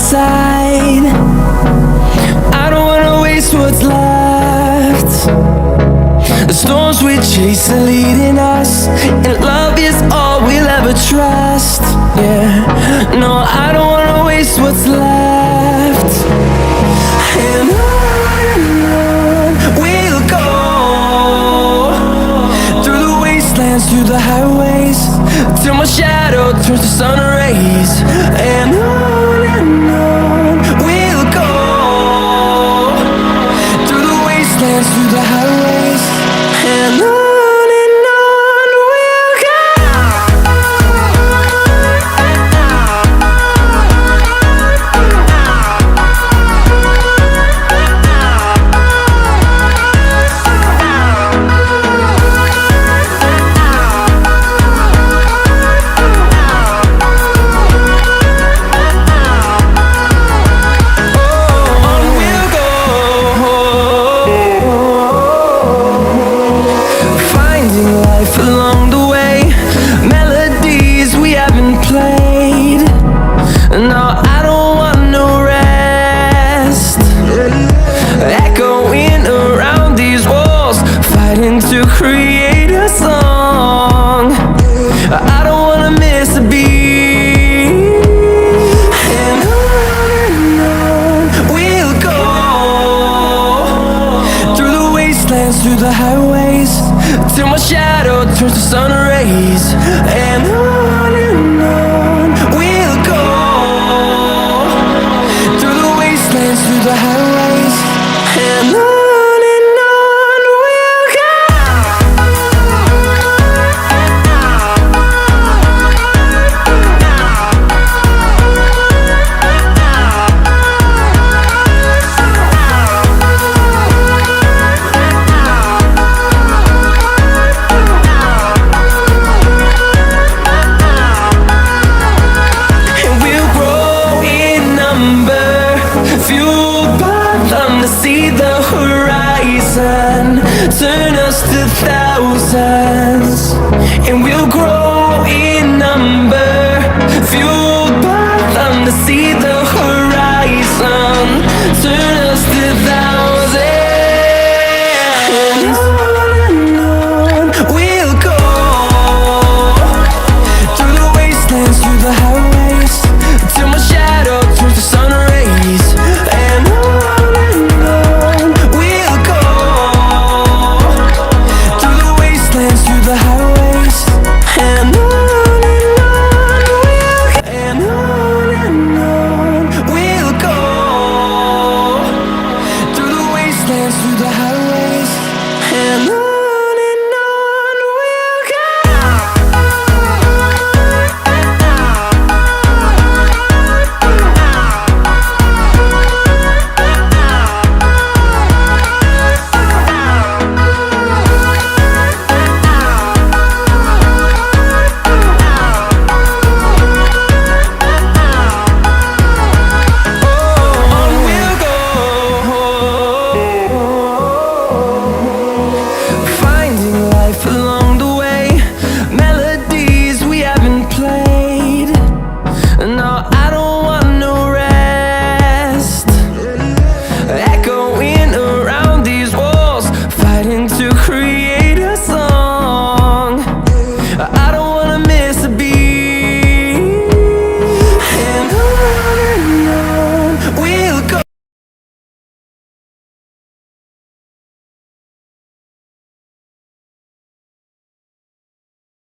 inside. I don't wanna waste what's left. The storms we chase are leading us, and love is all we'll ever trust. Yeah, no, I don't wanna waste what's left. And on we'll go, through the wastelands, through the highways, till my shadow turns to sun rays. And on we'll go, through the wastelands, through the highways, and on we'll go. Along the way, melodies we haven't played. No, I don't want no rest. Echoing around these walls, fighting to create a song. I don't wanna miss a beat. And on we'll go, through the wastelands, through the highways, till my shadow turns to sun rays. And on we'll go, through the wastelands, through the highways, and on we'll go. Fueled by them to see the horizon, turn us to thousands, and we'll grow